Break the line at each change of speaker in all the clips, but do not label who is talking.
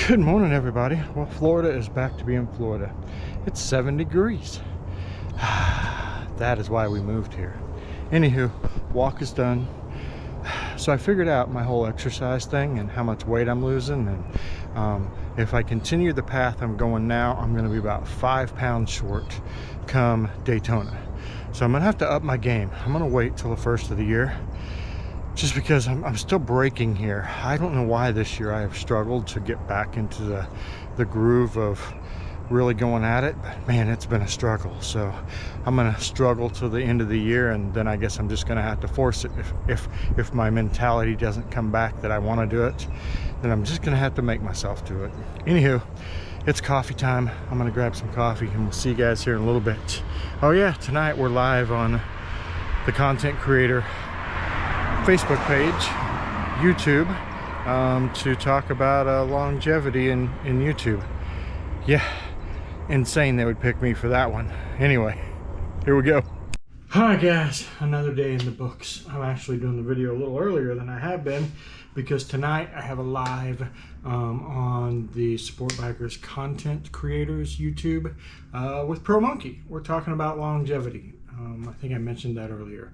Good morning, everybody. Well, Florida is back to being Florida. It's 7 degrees. That is why we moved here. Anywho, walk is done. So I figured out my whole exercise thing and how much weight I'm losing, and if I continue the path I'm going now, I'm going to be about 5 pounds short come Daytona. So I'm going to have to up my game. I'm going to wait till the first of the year, just because I'm still breaking here. I don't know why this year I have struggled to get back into the groove of really going at it, but man, it's been a struggle. So I'm gonna struggle till the end of the year, and then I guess I'm just gonna have to force it. If my mentality doesn't come back that I want to do it, then I'm just gonna have to make myself do it. Anywho, it's coffee time. I'm gonna grab some coffee and we'll see you guys here in a little bit. Oh yeah, tonight we're live on the Content Creator Facebook page, YouTube, to talk about longevity in YouTube. Yeah, insane they would pick me for that one. Anyway, here we go. Hi guys, another day in the books. I'm actually doing the video a little earlier than I have been because tonight I have a live on the Sport Bikers Content Creators YouTube with Pro Monkey. We're talking about longevity. I think I mentioned that earlier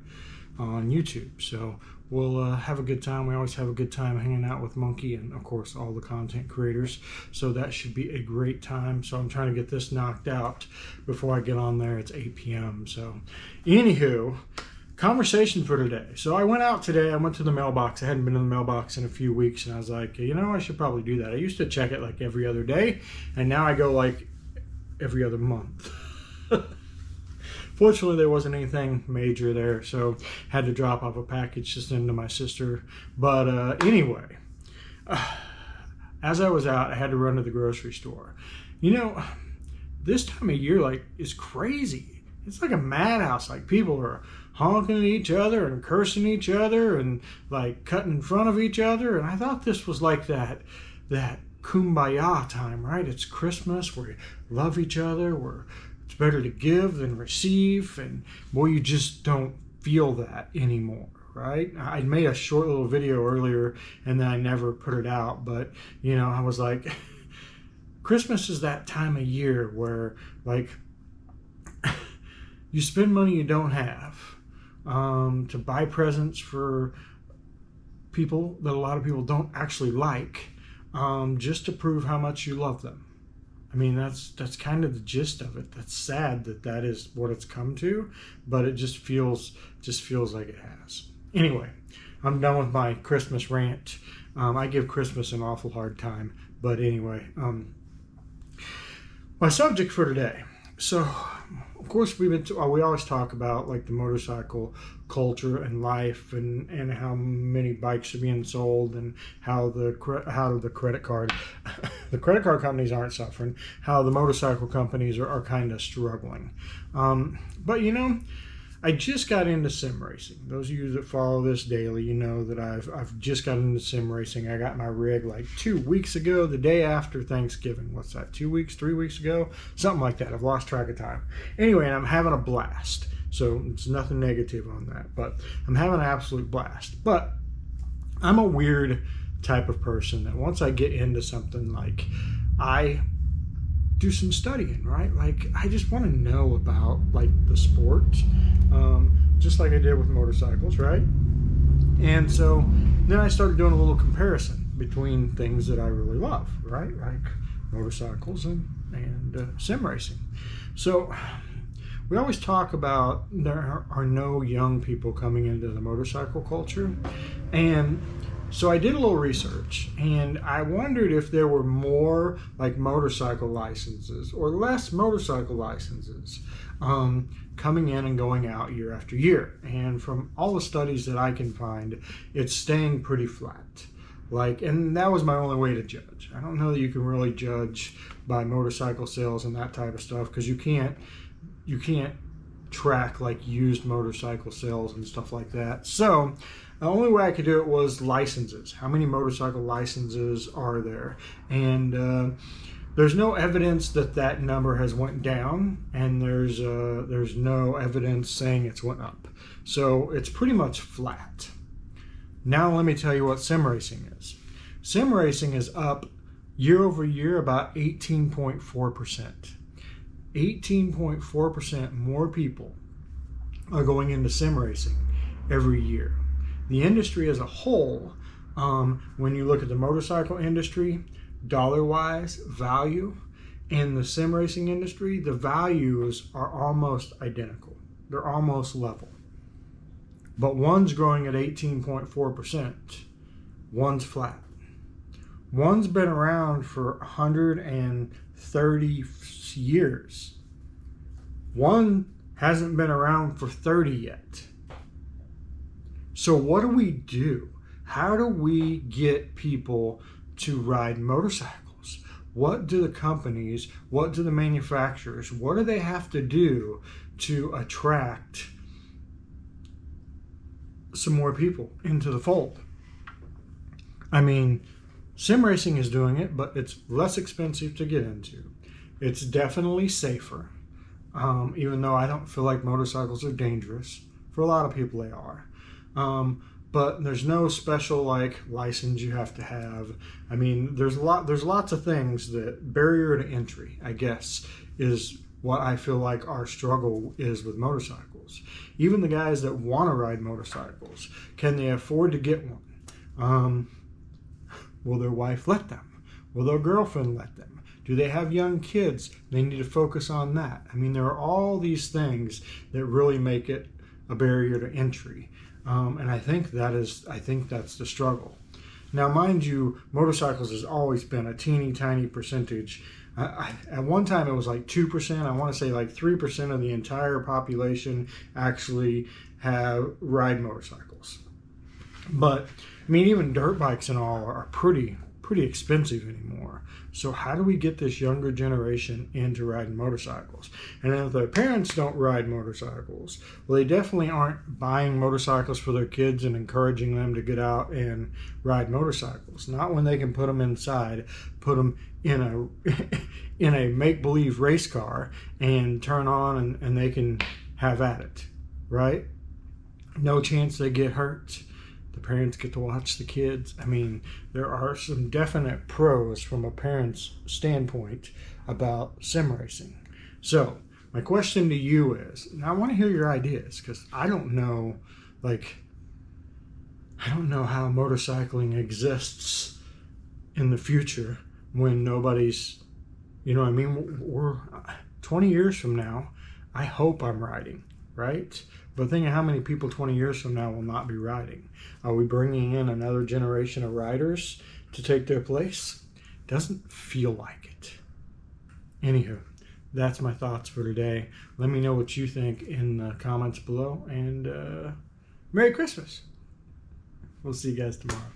on YouTube. So we'll have a good time. We always have a good time hanging out with Monkey and of course all the content creators, so that should be a great time. So I'm trying to get this knocked out before I get on there. It's 8 p.m. so anywho, conversation for today. So I went out today. I went to the mailbox. I hadn't been in the mailbox in a few weeks, and I was like, you know, I should probably do that. I used to check it like every other day, and now I go like every other month. Fortunately, there wasn't anything major there, so had to drop off a package just into my sister. But anyway, as I was out, I had to run to the grocery store. You know, this time of year, like, is crazy. It's like a madhouse. Like, people are honking at each other and cursing each other and, like, cutting in front of each other. And I thought this was like that kumbaya time, right? It's Christmas where you love each other, where it's better to give than receive, and boy, you just don't feel that anymore, right? I made a short little video earlier and then I never put it out, but you know, I was like, Christmas is that time of year where like you spend money you don't have to buy presents for people that a lot of people don't actually like, just to prove how much you love them. I mean, that's kind of the gist of it. That's sad that is what it's come to, but it just feels like it has. Anyway, I'm done with my Christmas rant. I give Christmas an awful hard time, but anyway, my subject for today. So, of course, we always talk about like the motorcycle culture and life, and how many bikes are being sold, and how the credit card companies aren't suffering, how the motorcycle companies are kind of struggling. But you know, I just got into sim racing. Those of you that follow this daily, you know that I've just got into sim racing. I got my rig like 2 weeks ago, the day after Thanksgiving. What's that, 2 weeks, 3 weeks ago? Something like that. I've lost track of time. Anyway, and I'm having a blast. So it's nothing negative on that, but I'm having an absolute blast. But I'm a weird type of person that once I get into something, like I do some studying, right? Like I just want to know about like the sport, just like I did with motorcycles, right? And so then I started doing a little comparison between things that I really love, right? Like motorcycles and sim racing. So we always talk about there are no young people coming into the motorcycle culture, and so I did a little research, and I wondered if there were more like motorcycle licenses or less motorcycle licenses coming in and going out year after year. And from all the studies that I can find, it's staying pretty flat. Like, and that was my only way to judge. I don't know that you can really judge by motorcycle sales and that type of stuff, because you can't track like used motorcycle sales and stuff like that. So the only way I could do it was licenses. How many motorcycle licenses are there? And there's no evidence that number has went down, and there's no evidence saying it's went up. So it's pretty much flat. Now let me tell you what sim racing is. Sim racing is up Year over year, about 18.4%. 18.4% more people are going into sim racing every year. The industry as a whole, when you look at the motorcycle industry, dollar-wise, value, and the sim racing industry, the values are almost identical. They're almost level. But one's growing at 18.4%, one's flat. One's been around for 130 years. One hasn't been around for 30 yet. So what do we do? How do we get people to ride motorcycles? What do the companies, what do the manufacturers, what do they have to do to attract some more people into the fold? I mean, sim racing is doing it, but it's less expensive to get into. It's definitely safer, even though I don't feel like motorcycles are dangerous. For a lot of people they are. But there's no special like license you have to have. I mean, there's lots of things that barrier to entry, I guess, is what I feel like our struggle is with motorcycles. Even the guys that want to ride motorcycles, can they afford to get one? Will their wife let them? Will their girlfriend let them? Do they have young kids? They need to focus on that. I mean, there are all these things that really make it a barrier to entry. And I think that's the struggle. Now, mind you, motorcycles has always been a teeny tiny percentage. At one time, it was like 2%. I want to say like 3% of the entire population actually ride motorcycles. But I mean, even dirt bikes and all are pretty expensive anymore. So how do we get this younger generation into riding motorcycles? And if their parents don't ride motorcycles, well, they definitely aren't buying motorcycles for their kids and encouraging them to get out and ride motorcycles. Not when they can put them inside, put them in a make-believe race car and turn on and they can have at it, right? No chance they get hurt. The parents get to watch the kids. I mean, there are some definite pros from a parent's standpoint about sim racing. So my question to you is, and I want to hear your ideas because I don't know how motorcycling exists in the future when nobody's, I mean, we're 20 years from now, I hope I'm riding, right? But think of how many people 20 years from now will not be riding. Are we bringing in another generation of riders to take their place? Doesn't feel like it. Anywho, that's my thoughts for today. Let me know what you think in the comments below, and Merry Christmas. We'll see you guys tomorrow.